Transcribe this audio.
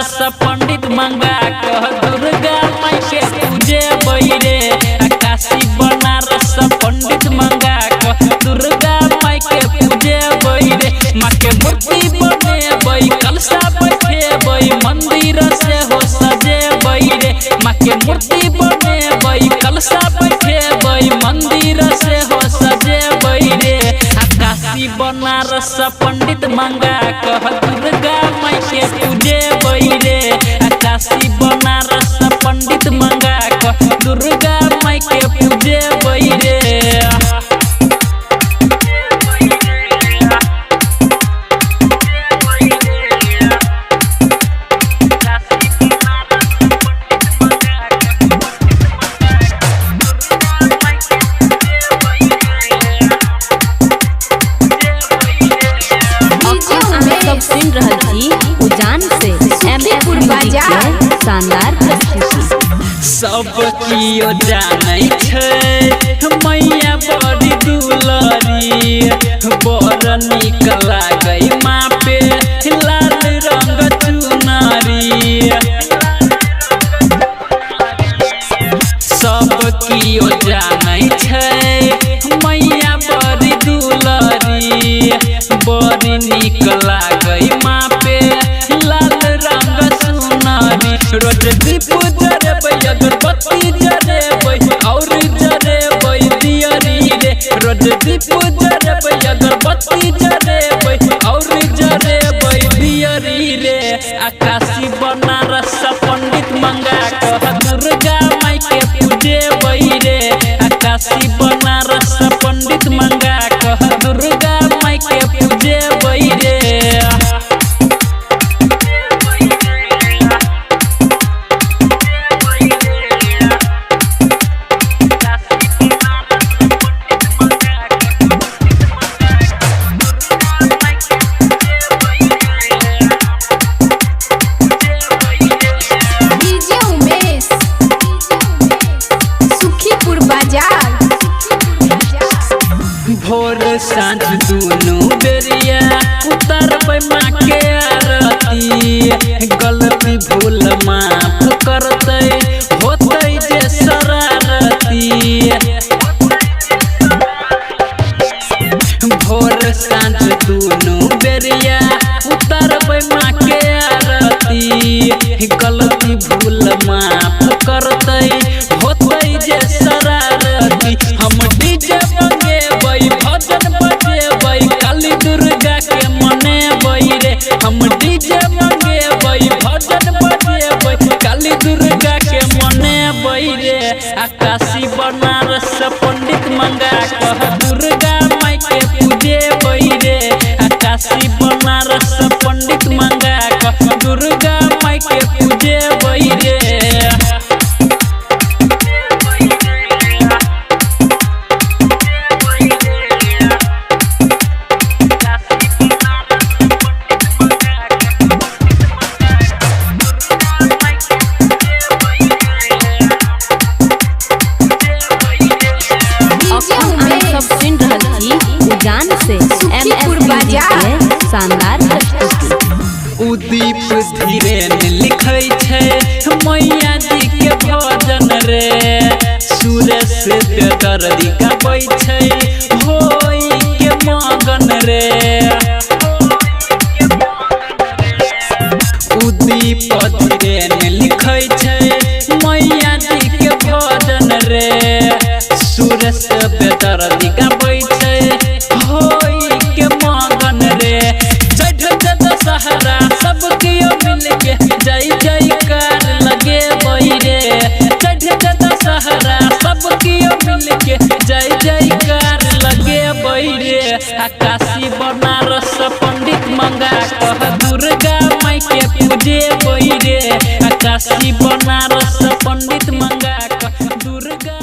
बनारस पंडित मंगा कह दुर्गा माई के पूजे बैरे। काशी बनारस पंडित मंगा कह दुर्गा माई के पूजे बैरे। माँ के मूर्ति बने बई कलशा बैठे बई मंदिर से हो सजे बैरे। माँ के मूर्ति बने बई कलशा बैठे बई मंदिर से हो सजे बैरे। काशी बनारस पंडित मंगा कह दुर्गा माई के पूजे बैरे। काशी बनारस पंडित मंगा कह दुर्गा माई के पूजे बैरे। सुन रहल छी उजान से एमएपुर बाजार शानदार सब कियो जानै छै मैया बड़ी दुलारी। बड़ नीक लागै माँ पे लाल रंग चुनारी। सब कियो जानै छै मैया बड़ी दुलारी। बड़ी नीक लागै माँ पे लाल रंग सुनारी। रोज दीप जरेबै अगरबत्ती जरेबै और जरेबै दियरी रे। रोज दीप जरेबै अगरबत्ती जरेबै और जरेबै दियरी रे। काशी बनारस पंडित मंगा कह दुर्गा माई के पूजे बैरे। काशी बनारस पंडित मंगा कह दुर्गा माई के पूजे बैरे। भोर सांझ दोनों बेरिया उतारबै माँ के आरती। गलती भूल माफ करतै होतै जे शरारती। भोर सांझ दोनों बेरिया उतारबै माँ के आरती। गलती भूल माफ करतै होतै जे शरारती। हम डीजे मंगेबै भजन बजेबै काली दुर्गा के मनेबै रे। हम डीजे मंगेबै भजन बजेबै काली दुर्गा के मनेबै रे। काशी बनारस पंडित मंगा कह दुर्गा माई के पूजे बैरे। काशी बनारस पंडित मंगा कह दुर्गा माई के पूजे बैरे। सुन रहल छी उजान से एमएपुर बाजार शानदार उदीप धीरेन लिखै छै मैया जी के भजन रे। सुरेश बेदर्दी गाबै छै होई के मगन रे। उदीप धीरेन लिखै छै मैया जी के भजन रे। सुरेश बेदर्दी गाबै छै होई के मगन रे। दशहरा सब कियो मिल के जय जयकार लगे बैरे। दशहरा सब कियो मिल के जय जयकार लगे बैरे। काशी बनारस पंडित मंगा कह दुर्गा माई के पूजे बैरे। काशी बनारस पंडित मंगा कह दुर्गा